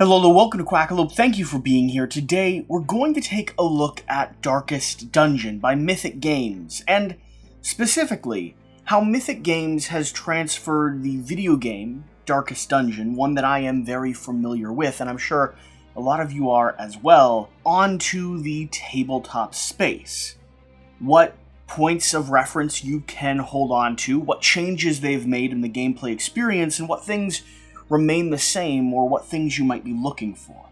Hello, welcome to Quackalope. Thank you for being here. Today, we're going to take a look at Darkest Dungeon by Mythic Games, and specifically, how Mythic Games has transferred the video game, Darkest Dungeon, one that I am very familiar with, and I'm sure a lot of you are as well, onto the tabletop space. What points of reference you can hold on to, what changes they've made in the gameplay experience, and what things remain the same, or what things you might be looking for.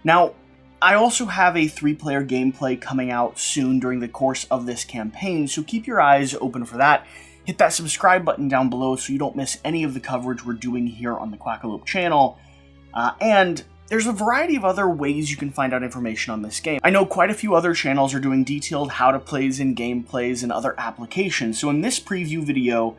Now, I also have a 3-player gameplay coming out soon during the course of this campaign, so keep your eyes open for that. Hit that subscribe button down below so you don't miss any of the coverage we're doing here on the Quackalope channel. And there's a variety of other ways you can find out information on this game. I know quite a few other channels are doing detailed how-to-plays and gameplays and other applications, so in this preview video,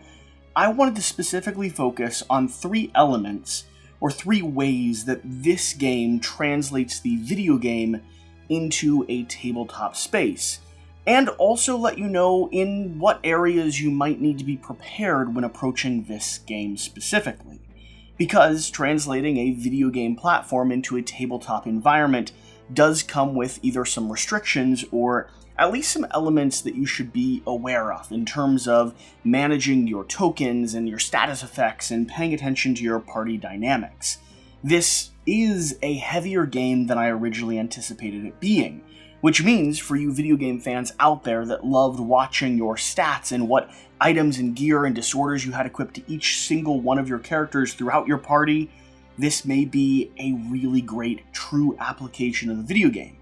I wanted to specifically focus on 3 elements, or 3 ways that this game translates the video game into a tabletop space, and also let you know in what areas you might need to be prepared when approaching this game specifically. Because translating a video game platform into a tabletop environment does come with either some restrictions or at least some elements that you should be aware of in terms of managing your tokens and your status effects and paying attention to your party dynamics. This is a heavier game than I originally anticipated it being, which means for you video game fans out there that loved watching your stats and what items and gear and disorders you had equipped to each single one of your characters throughout your party, this may be a really great true application of the video game.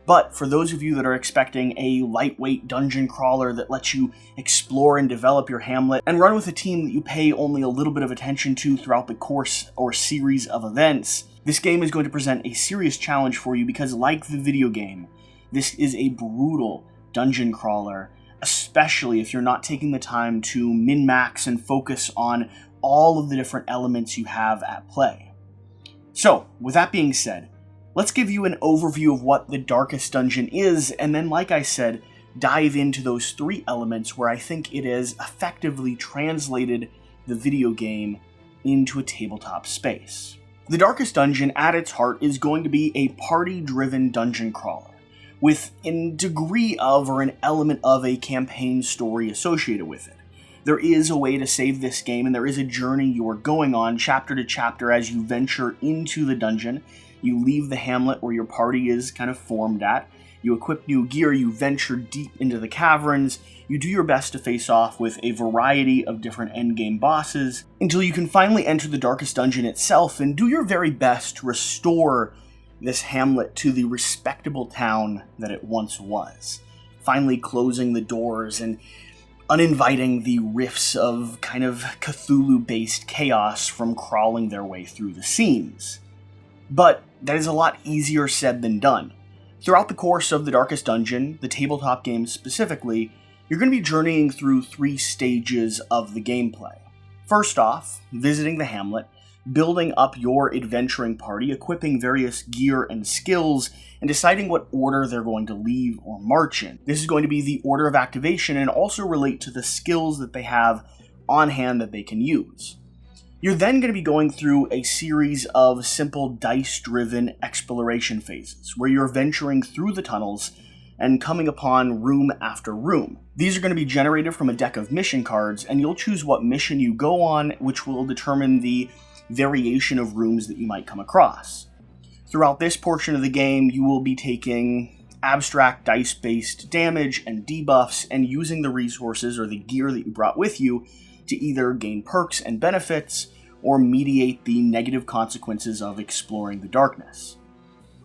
But for those of you that are expecting a lightweight dungeon crawler that lets you explore and develop your hamlet and run with a team that you pay only a little bit of attention to throughout the course or series of events, this game is going to present a serious challenge for you because, like the video game, this is a brutal dungeon crawler, especially if you're not taking the time to min-max and focus on all of the different elements you have at play. So, with that being said, let's give you an overview of what the Darkest Dungeon is, and then, like I said, dive into those 3 elements where I think it has effectively translated the video game into a tabletop space. The Darkest Dungeon, at its heart, is going to be a party-driven dungeon crawler, with a degree of or an element of a campaign story associated with it. There is a way to save this game, and there is a journey you're going on chapter to chapter as you venture into the dungeon. You leave the hamlet where your party is kind of formed at, you equip new gear, you venture deep into the caverns, you do your best to face off with a variety of different endgame bosses, until you can finally enter the Darkest Dungeon itself and do your very best to restore this hamlet to the respectable town that it once was, finally closing the doors and uninviting the rifts of kind of Cthulhu-based chaos from crawling their way through the seams. But that is a lot easier said than done. Throughout the course of the Darkest Dungeon, the tabletop game specifically, you're going to be journeying through 3 stages of the gameplay. First off, visiting the hamlet, building up your adventuring party, equipping various gear and skills, and deciding what order they're going to leave or march in. This is going to be the order of activation and also relate to the skills that they have on hand that they can use. You're then going to be going through a series of simple dice-driven exploration phases, where you're venturing through the tunnels and coming upon room after room. These are going to be generated from a deck of mission cards, and you'll choose what mission you go on, which will determine the variation of rooms that you might come across. Throughout this portion of the game, you will be taking abstract dice-based damage and debuffs and using the resources or the gear that you brought with you to either gain perks and benefits or mediate the negative consequences of exploring the darkness.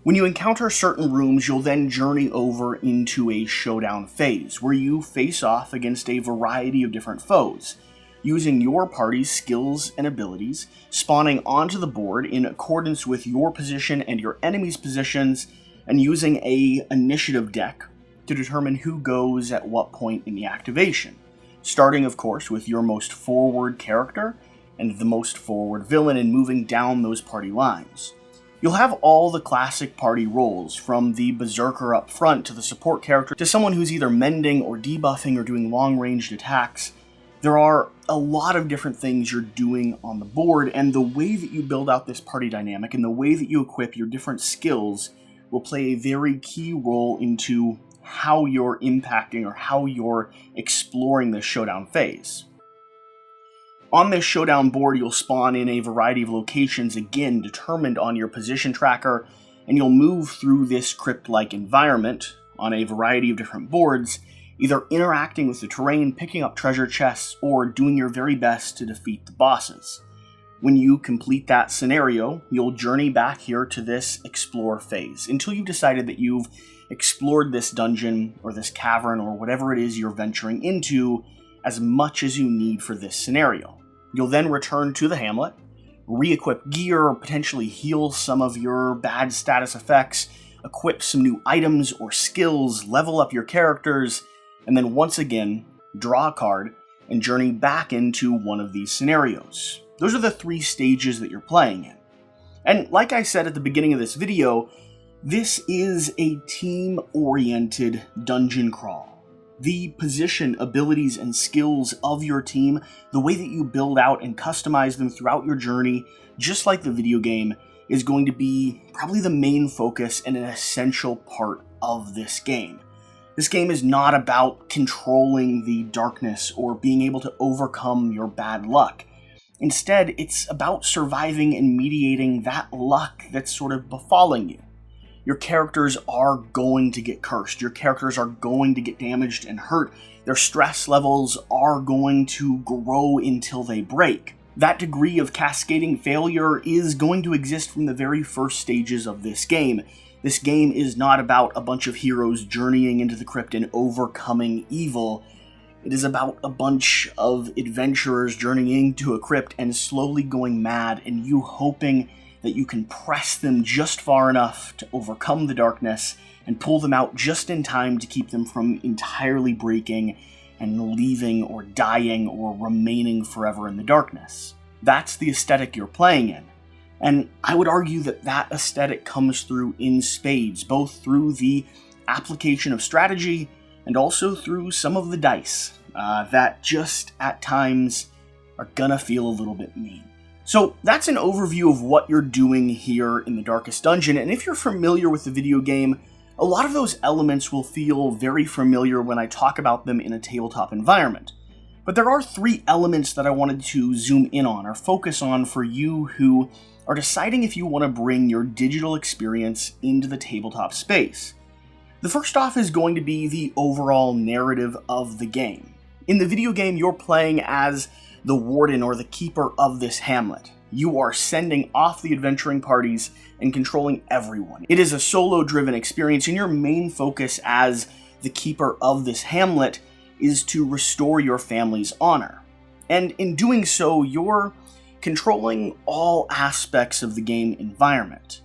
When you encounter certain rooms, you'll then journey over into a Showdown Phase, where you face off against a variety of different foes, using your party's skills and abilities, spawning onto the board in accordance with your position and your enemy's positions, and using an initiative deck to determine who goes at what point in the activation. Starting, of course, with your most forward character and the most forward villain and moving down those party lines. You'll have all the classic party roles, from the berserker up front to the support character to someone who's either mending or debuffing or doing long-ranged attacks, There are a lot of different things you're doing on the board, and the way that you build out this party dynamic and the way that you equip your different skills will play a very key role into how you're impacting or how you're exploring this showdown phase. On this showdown board, you'll spawn in a variety of locations, again determined on your position tracker, and you'll move through this crypt-like environment on a variety of different boards, either interacting with the terrain, picking up treasure chests, or doing your very best to defeat the bosses. When you complete that scenario, you'll journey back here to this explore phase until you've decided that you've explored this dungeon or this cavern or whatever it is you're venturing into as much as you need for this scenario. You'll then return to the hamlet, re-equip gear, or potentially heal some of your bad status effects, equip some new items or skills, level up your characters, and then once again, draw a card and journey back into one of these scenarios. Those are the 3 stages that you're playing in. And like I said at the beginning of this video, this is a team-oriented dungeon crawl. The position, abilities, and skills of your team, the way that you build out and customize them throughout your journey, just like the video game, is going to be probably the main focus and an essential part of this game. This game is not about controlling the darkness or being able to overcome your bad luck. Instead, it's about surviving and mediating that luck that's sort of befalling you. Your characters are going to get cursed. Your characters are going to get damaged and hurt. Their stress levels are going to grow until they break. That degree of cascading failure is going to exist from the very first stages of this game. This game is not about a bunch of heroes journeying into the crypt and overcoming evil. It is about a bunch of adventurers journeying to a crypt and slowly going mad, and you hoping that you can press them just far enough to overcome the darkness and pull them out just in time to keep them from entirely breaking and leaving or dying or remaining forever in the darkness. That's the aesthetic you're playing in. And I would argue that that aesthetic comes through in spades, both through the application of strategy and also through some of the dice that just at times are gonna feel a little bit mean. So that's an overview of what you're doing here in the Darkest Dungeon, and if you're familiar with the video game, a lot of those elements will feel very familiar when I talk about them in a tabletop environment. But there are 3 elements that I wanted to zoom in on or focus on for you who are deciding if you want to bring your digital experience into the tabletop space. The first off is going to be the overall narrative of the game. In the video game, you're playing as the warden or the keeper of this hamlet. You are sending off the adventuring parties and controlling everyone. It is a solo-driven experience, and your main focus as the keeper of this hamlet is to restore your family's honor. And in doing so, you're controlling all aspects of the game environment.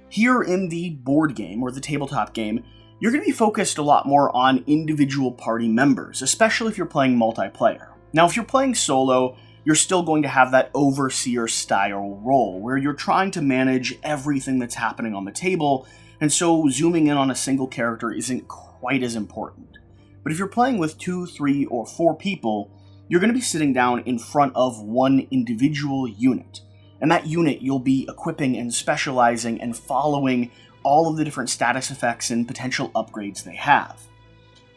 Here in the board game, or the tabletop game, you're going to be focused a lot more on individual party members, especially if you're playing multiplayer. Now, if you're playing solo, you're still going to have that overseer style role, where you're trying to manage everything that's happening on the table, and so zooming in on a single character isn't quite as important. But if you're playing with 2, 3, or 4 people, you're going to be sitting down in front of one individual unit. And that unit you'll be equipping and specializing and following all of the different status effects and potential upgrades they have.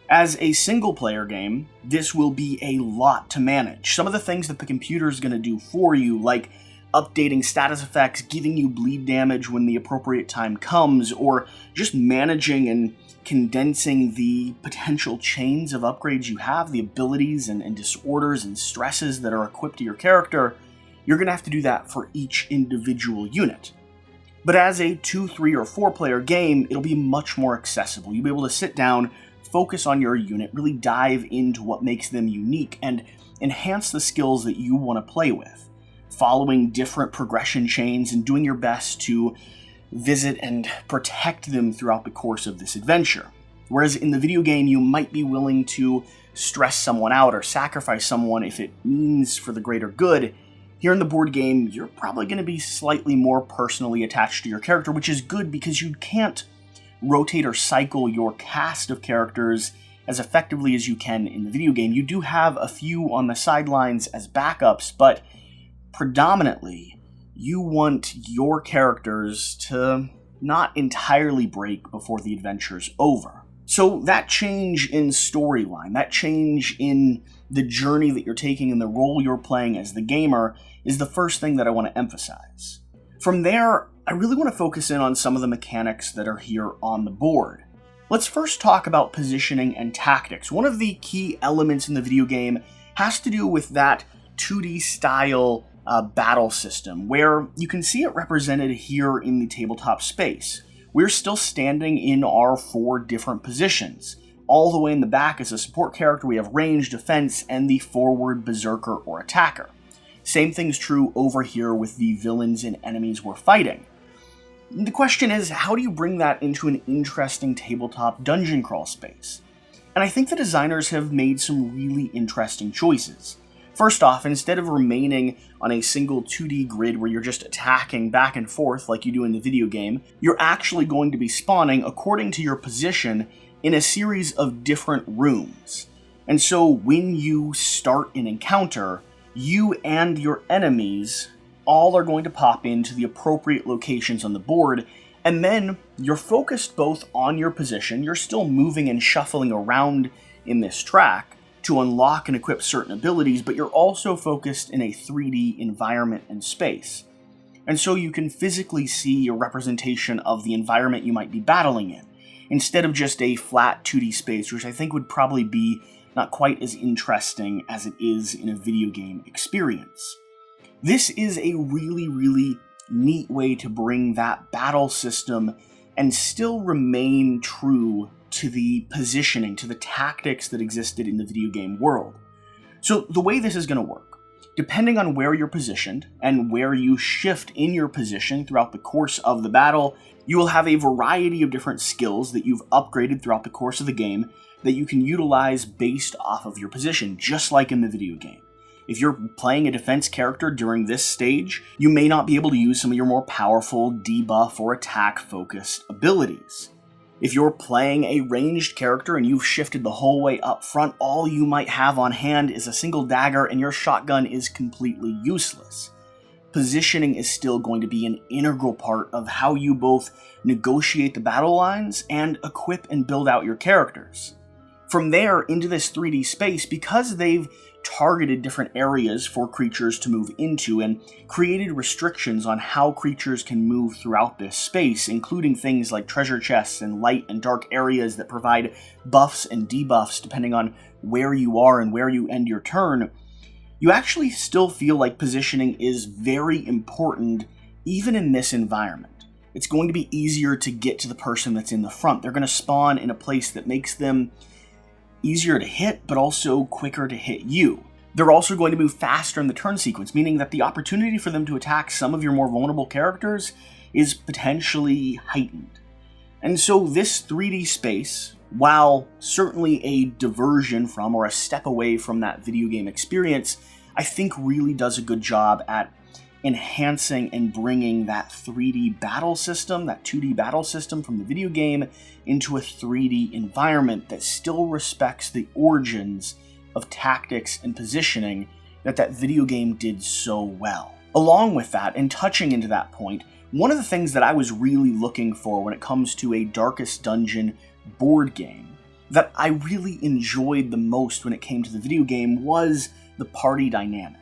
As a single-player game, this will be a lot to manage. Some of the things that the computer is going to do for you, like updating status effects, giving you bleed damage when the appropriate time comes, or just managing and condensing the potential chains of upgrades you have, the abilities and disorders and stresses that are equipped to your character, you're going to have to do that for each individual unit. But as a 2, 3, or 4 player game, it'll be much more accessible. You'll be able to sit down, focus on your unit, really dive into what makes them unique, and enhance the skills that you want to play with, following different progression chains and doing your best to visit and protect them throughout the course of this adventure. Whereas in the video game, you might be willing to stress someone out or sacrifice someone if it means for the greater good. Here in the board game, you're probably going to be slightly more personally attached to your character, which is good because you can't rotate or cycle your cast of characters as effectively as you can in the video game. You do have a few on the sidelines as backups, but predominantly, you want your characters to not entirely break before the adventure's over. So that change in storyline, that change in the journey that you're taking and the role you're playing as the gamer is the first thing that I want to emphasize. From there, I really want to focus in on some of the mechanics that are here on the board. Let's first talk about positioning and tactics. One of the key elements in the video game has to do with that 2D style battle system, where you can see it represented here in the tabletop space. We're still standing in our 4 different positions. All the way in the back as a support character, we have range, defense, and the forward berserker or attacker. Same thing's true over here with the villains and enemies we're fighting. The question is, how do you bring that into an interesting tabletop dungeon crawl space? And I think the designers have made some really interesting choices. First off, instead of remaining on a single 2D grid where you're just attacking back and forth like you do in the video game, you're actually going to be spawning according to your position in a series of different rooms. And so when you start an encounter, you and your enemies all are going to pop into the appropriate locations on the board, and then you're focused both on your position, you're still moving and shuffling around in this track to unlock and equip certain abilities, but you're also focused in a 3D environment and space. And so you can physically see a representation of the environment you might be battling in, instead of just a flat 2D space, which I think would probably be not quite as interesting as it is in a video game experience. This is a really, really neat way to bring that battle system and still remain true to the positioning, to the tactics that existed in the video game world. So the way this is going to work, depending on where you're positioned and where you shift in your position throughout the course of the battle, you will have a variety of different skills that you've upgraded throughout the course of the game that you can utilize based off of your position, just like in the video game. If you're playing a defense character during this stage, you may not be able to use some of your more powerful debuff or attack-focused abilities. If you're playing a ranged character and you've shifted the whole way up front, all you might have on hand is a single dagger and your shotgun is completely useless. Positioning is still going to be an integral part of how you both negotiate the battle lines and equip and build out your characters. From there into this 3D space, because they've targeted different areas for creatures to move into and created restrictions on how creatures can move throughout this space, including things like treasure chests and light and dark areas that provide buffs and debuffs depending on where you are and where you end your turn, you actually still feel like positioning is very important even in this environment. It's going to be easier to get to the person that's in the front. They're going to spawn in a place that makes them easier to hit, but also quicker to hit you. They're also going to move faster in the turn sequence, meaning that the opportunity for them to attack some of your more vulnerable characters is potentially heightened. And so this 3D space, while certainly a diversion from or a step away from that video game experience, I think really does a good job at enhancing and bringing that 3D battle system, that 2D battle system from the video game into a 3D environment that still respects the origins of tactics and positioning that video game did so well. Along with that, and touching into that point, one of the things that I was really looking for when it comes to a Darkest Dungeon board game that I really enjoyed the most when it came to the video game was the party dynamic.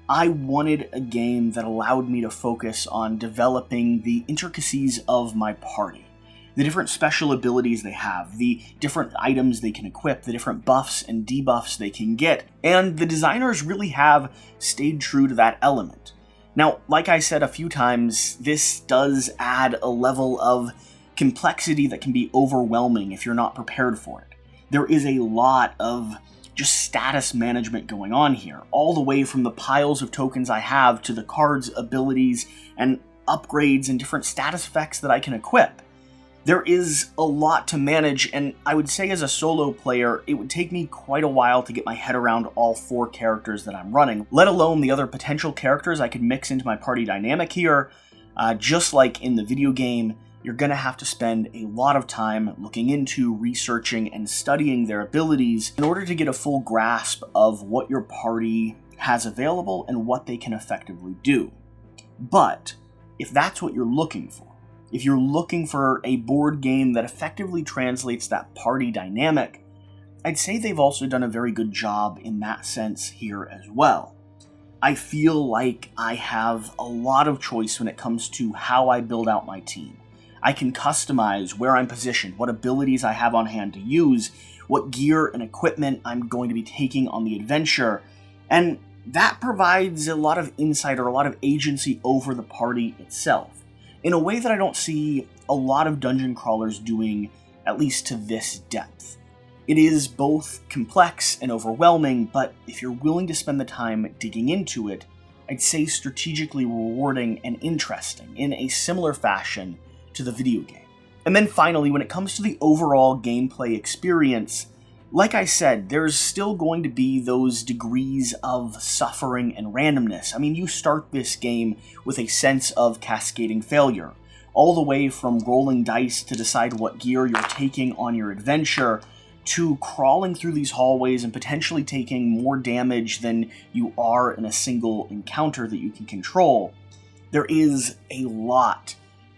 I wanted a game that allowed me to focus on developing the intricacies of my party. The different special abilities they have, the different items they can equip, the different buffs and debuffs they can get, and the designers really have stayed true to that element. Now, like I said a few times, this does add a level of complexity that can be overwhelming if you're not prepared for it. There is a lot of just status management going on here, all the way from the piles of tokens I have to the cards, abilities, and upgrades and different status effects that I can equip. There is a lot to manage, and I would say as a solo player, it would take me quite a while to get my head around all 4 characters that I'm running, let alone the other potential characters I could mix into my party dynamic here. Just like in the video game, you're going to have to spend a lot of time looking into, researching, and studying their abilities in order to get a full grasp of what your party has available and what they can effectively do. But if that's what you're looking for, if you're looking for a board game that effectively translates that party dynamic, I'd say they've also done a very good job in that sense here as well. I feel like I have a lot of choice when it comes to how I build out my team. I can customize where I'm positioned, what abilities I have on hand to use, what gear and equipment I'm going to be taking on the adventure, and that provides a lot of insight or a lot of agency over the party itself, in a way that I don't see a lot of dungeon crawlers doing, at least to this depth. It is both complex and overwhelming, but if you're willing to spend the time digging into it, I'd say strategically rewarding and interesting in a similar fashion to the video game. And then finally, when it comes to the overall gameplay experience, like I said, there's still going to be those degrees of suffering and randomness. I mean, you start this game with a sense of cascading failure, all the way from rolling dice to decide what gear you're taking on your adventure, to crawling through these hallways and potentially taking more damage than you are in a single encounter that you can control. There is a lot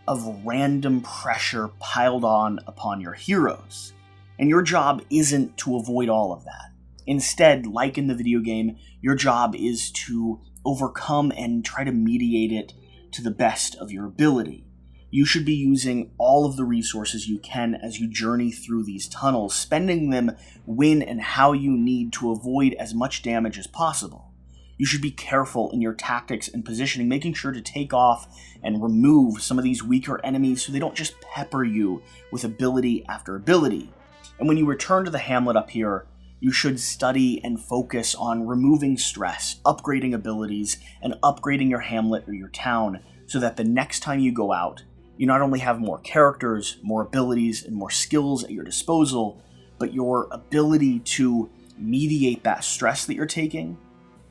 of random pressure piled on upon your heroes, and your job isn't to avoid all of that. Instead, like in the video game, your job is to overcome and try to mediate it to the best of your ability. You should be using all of the resources you can as you journey through these tunnels, spending them when and how you need to avoid as much damage as possible. You should be careful in your tactics and positioning, making sure to take off and remove some of these weaker enemies so they don't just pepper you with ability after ability. And when you return to the hamlet up here, you should study and focus on removing stress, upgrading abilities, and upgrading your hamlet or your town so that the next time you go out, you not only have more characters, more abilities, and more skills at your disposal, but your ability to mediate that stress that you're taking,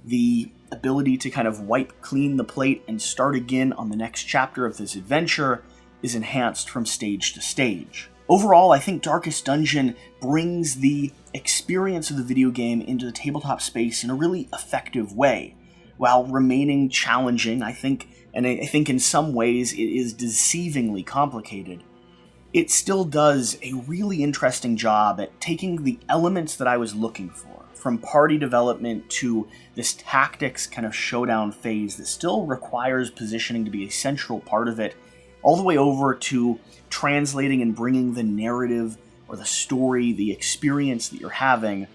the ability to kind of wipe clean the plate and start again on the next chapter of this adventure is enhanced from stage to stage. Overall, I think Darkest Dungeon brings the experience of the video game into the tabletop space in a really effective way, while remaining challenging, I think in some ways it is deceivingly complicated. It still does a really interesting job at taking the elements that I was looking for, from party development to this tactics kind of showdown phase that still requires positioning to be a central part of it, all the way over to translating and bringing the narrative or the story, the experience that you're having.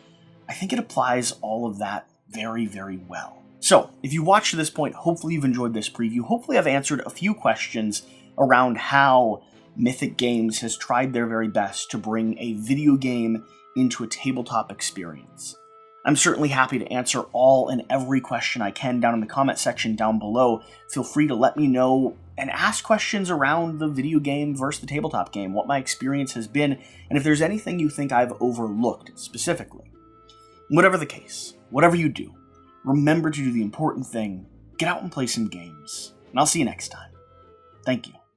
I think it applies all of that very, very well. So, if you watched to this point, hopefully you've enjoyed this preview. Hopefully I've answered a few questions around how Mythic Games has tried their very best to bring a video game into a tabletop experience. I'm certainly happy to answer all and every question I can down in the comment section down below. Feel free to let me know and ask questions around the video game versus the tabletop game, what my experience has been, and if there's anything you think I've overlooked specifically. Whatever the case, whatever you do, remember to do the important thing, get out and play some games, and I'll see you next time. Thank you.